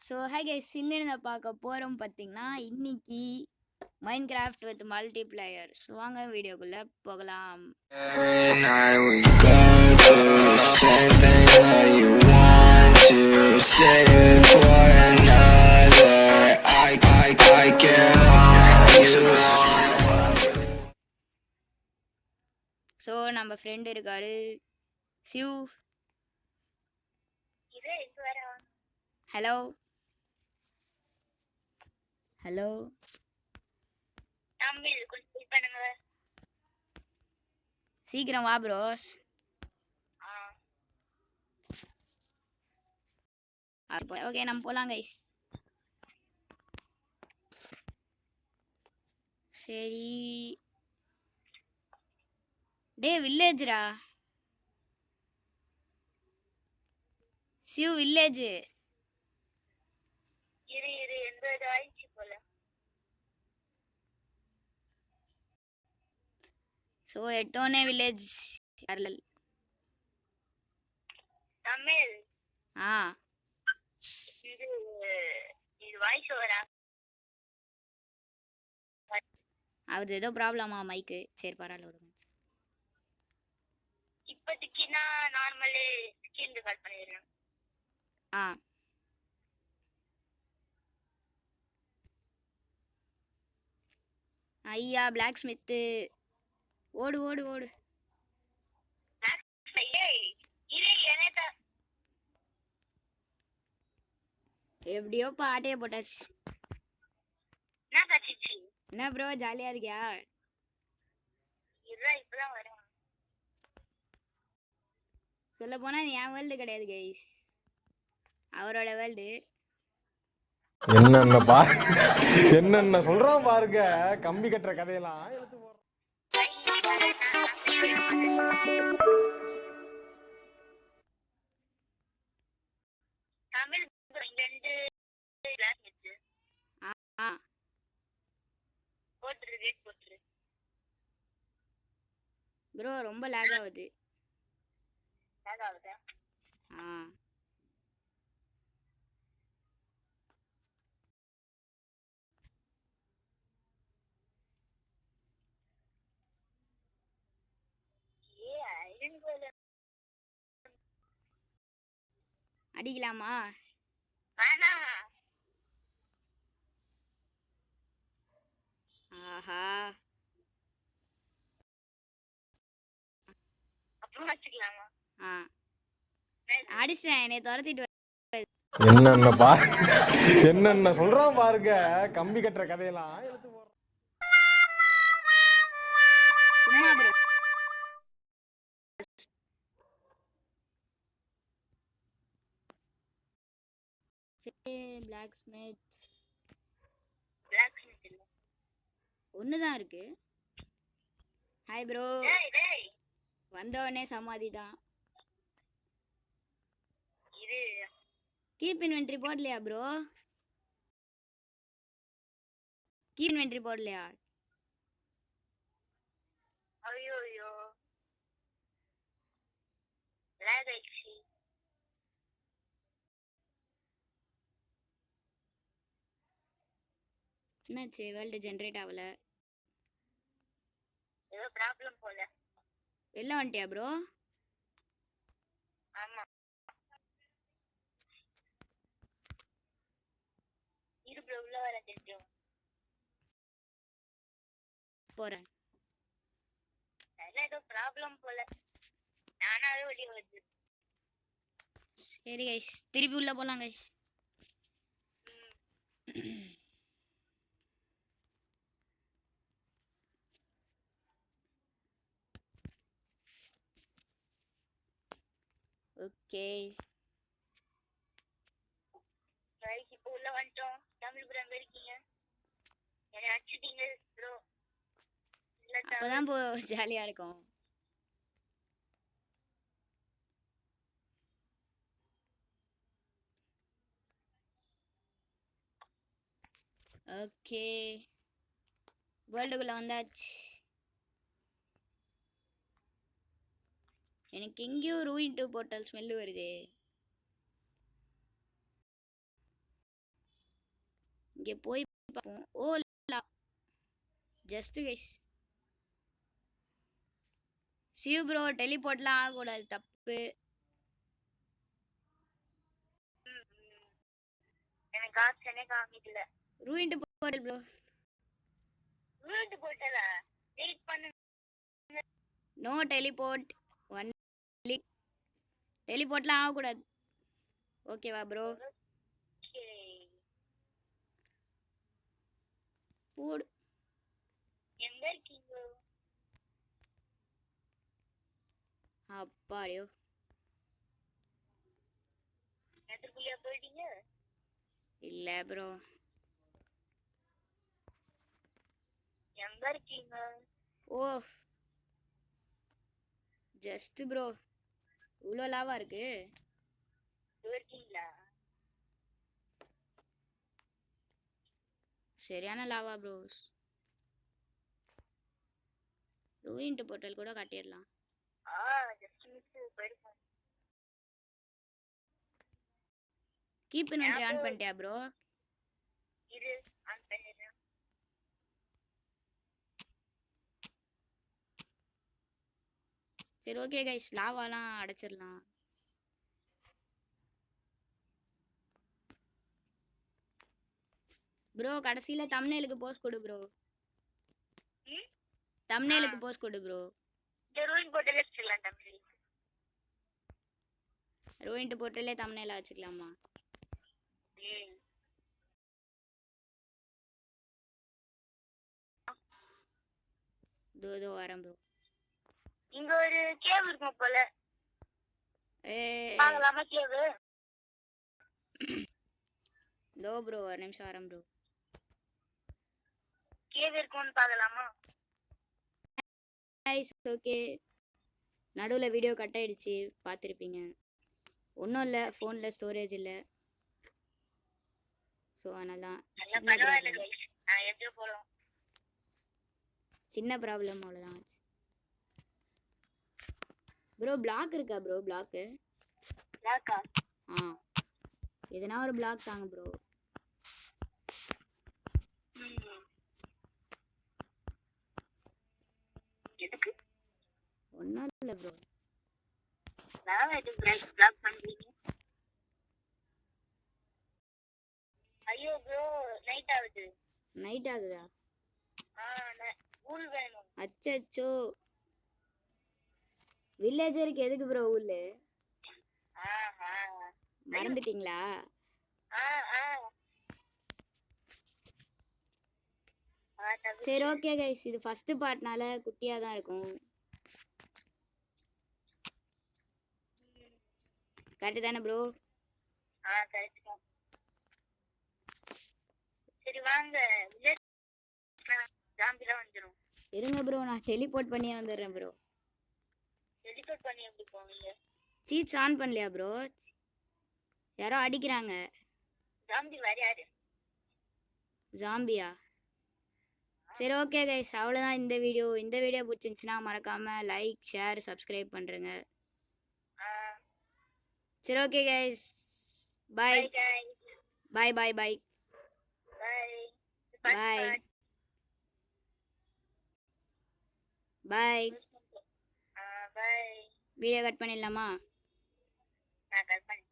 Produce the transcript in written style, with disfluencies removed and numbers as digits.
So hi guys, இன்னும் பார்க்க போகிறோம் பார்த்தீங்கன்னா இன்னைக்கு மைன்கிராஃப்ட் வித் மல்டிப்ளேயர். ஸோ வாங்க வீடியோக்குள்ளே போகலாம். ஸோ நம்ம ஃப்ரெண்ட் இருக்காரு சிவ். ஹலோ ஹலோ சீக்கிரம் வா ப்ரோஸ். ஓகே நம்ம போலாம் கைஸ். சரி டே வில்லேஜ்ரா சிவ் வில்லேஜ். ஸோ எட்டோனே வில்லேஜ் கேரளல். ஆ அது ஏதோ ப்ராப்ளமா மைக்கு. சரி பரவாயில்ல விடுங்க. இப்போதைக்கு நான் நார்மலே ஸ்கிரீன் ரெக்கார்ட் பண்ணிடுறேன். ஆ ஐயா பிளாக் ஸ்மித்து, ஓடு ஓடு ஓடு. எப்படியோ பாட்டையே போட்டாச்சு. என்ன ப்ரோ ஜாலியா இருக்கியா? சொல்ல போனா என் வேர்ல்டு கிடையாது கைஸ், அவரோட வேர்ல்டு. என்னென்ன சொல்றான் பாருங்க, கம்பி கட்டுற கதையெல்லாம் எடுத்து போறோம். ப்ரோ ரொம்ப லேக் ஆகுது. ஆ அடிக்கலாமா? ஆஹா ஆ அடிச்சேன், என்னை துரத்திட்டு என்னென்ன சொல்றான் பாருங்க, கம்பி கட்டுற கதையெல்லாம் எடுத்து போறோம். சும்மா ப்ரோ. பிளாக் ஸ்மித் ஒண்ணுதான் இருக்கு. Hi bro. வந்தவனே சமாதி தான். கீப் இன்வென்ட்ரி போடலையா ப்ரோ? கீப் இன்வென்ட்ரி போடலையா? ஐயோ என்னாச்சு? வேர்ல்டு ஜென்ரேட் ஆகல. ஏதோ ப்ராப்ளம் போல. வெளில வந்துட்டியா ப்ரோ? ஆமா இரு ப்ரோ, உள்ள வர தெரியும். போறேன். ஏதோ ப்ராப்ளம் போல, நானாவே வெளியே வருது. சரி கைஸ், திருப்பி உள்ள போலாம் கைஸ். ஓகே ரைட், இப்போ உள்ள வந்துட்டோம். தமிழ் ப்ரோ எங்க இருக்கீங்க? என்னை அடிச்சிட்டீங்க ப்ரோ. அப்பதான் போ ஜாலியா இருக்கும். ஓகே வேர்ல்டுக்குள்ள வந்தாச்சு. எனக்கு எங்கேயோ ரூயின் 2 போர்ட்டல் ஸ்மெல்லு வருது. ஓகே போய் பார்ப்போம். ஓ ஜஸ்ட் கைஸ். சிவ் ப்ரோ டெலிபோர்ட்லாம் ஆகக்கூடாது, தப்பு. எனக்கு ஆப்ஷனே காமிக்கல. Ruined portal bro. ரூட் போட்டல வெயிட் பண்ணு. நோ டெலிபோர்ட், ஒன்லி டெலிபோர்ட்லாம் ஆகக்கூடாது. ஓகேவா ப்ரோ? போடு. எங்க இருக்கீங்க? அப்பாடியோ. எதுக்குள்ளே போயிட்டீங்க? இல்ல ப்ரோ. எங்க இருக்கீங்க? ஓ ஜஸ்ட் ப்ரோ. இவ்வளோ லாவா இருக்கு. இருக்கீங்களா? சரியான லாவா ப்ரோஸ். ரூயின்ட் போர்ட்டல் கூட கட்டிடலாம். ஜஸ்ட் மிஸ் போயிருக்கோம். கீப் இன்வென்டரி ஆன் பண்ணிட்டியா ப்ரோ? இது ஆன் பண்ணிடுறேன். சரி ஓகே கைஸ், லாவாலாம் அடைச்சிடலாம். ப்ரோ கடைசியில் தம்ப்நெயிலுக்கு போஸ்ட் கொடு ப்ரோ. தம்ப்நெயிலுக்கு போஸ்ட் கொடு ப்ரோ. இந்த ரூட் போட்டலே வச்சிடலாம் தம்பி. ரூயின்ட் போர்ட்டலே தம்ப்நெயிலா வச்சுக்கலாமா? தோ வரேன் ப்ரோ. இங்க ஒரு கேவ் இருக்கும் போல. ஏ பார்க்கலாமா கேவ்? தோ ப்ரோ ஒரு நிமிஷம் வரேன் ப்ரோ. கேவ் இருக்கும்னு பார்க்கலாமா? ஓகே. நடுவில் வீடியோ கட் ஆயிடுச்சு, பார்த்துருப்பீங்க. ஒன்றும் இல்லை, ஃபோனில் ஸ்டோரேஜ் இல்லை. ஸோ அதனால தான் சின்ன ப்ராப்ளம் அவ்வளோதான். ப்ரோ பிளாக் இருக்கா ப்ரோ? பிளாக்கு எதனா ஒரு பிளாக் தாங்க ப்ரோ. ஒன்றும் இல்லை ப்ரோ. ஐயோ ப்ரோ நைட் ஆகுது. நைட் ஆகுதா? ஊல் வேணும். அச்சோ வில்லேஜருக்கு எதுக்கு ப்ரோ ஊல்லு? மறந்துட்டீங்களா? சரி ஓகே கைஸ், இது ஃபர்ஸ்ட் பார்ட்னால குட்டியா தான் இருக்கும். கரெக்ட் தானே ப்ரோ? சரி வாங்க. ஜாம்பிலாம் வந்துரும். இருங்க ப்ரோ, நான் டெலிபோர்ட் பண்ணி வந்துடுறேன் ப்ரோ. டெலிபோர்ட் பண்ணி எப்படி போவீங்க? சீட்ஸ் ஆன் பண்ணலையா ப்ரோ? யாரோ அடிக்கிறாங்க. ஜாம்பி வேற யாரு? ஜாம்பியா? சரி ஓகே கைஸ், அவ்வளோதான் இந்த வீடியோ. இந்த வீடியோ பிடிச்சிருந்துச்சுன்னா மறக்காமல் லைக், ஷேர், சப்ஸ்கிரைப் பண்ணுறேங்க. சரி ஓகே கைஸ், பாய் பாய் பாய் பாய் பாய் பாய். பாய். வீடியோ கட் பண்ணிடலாமா? நான் கட் பண்ணி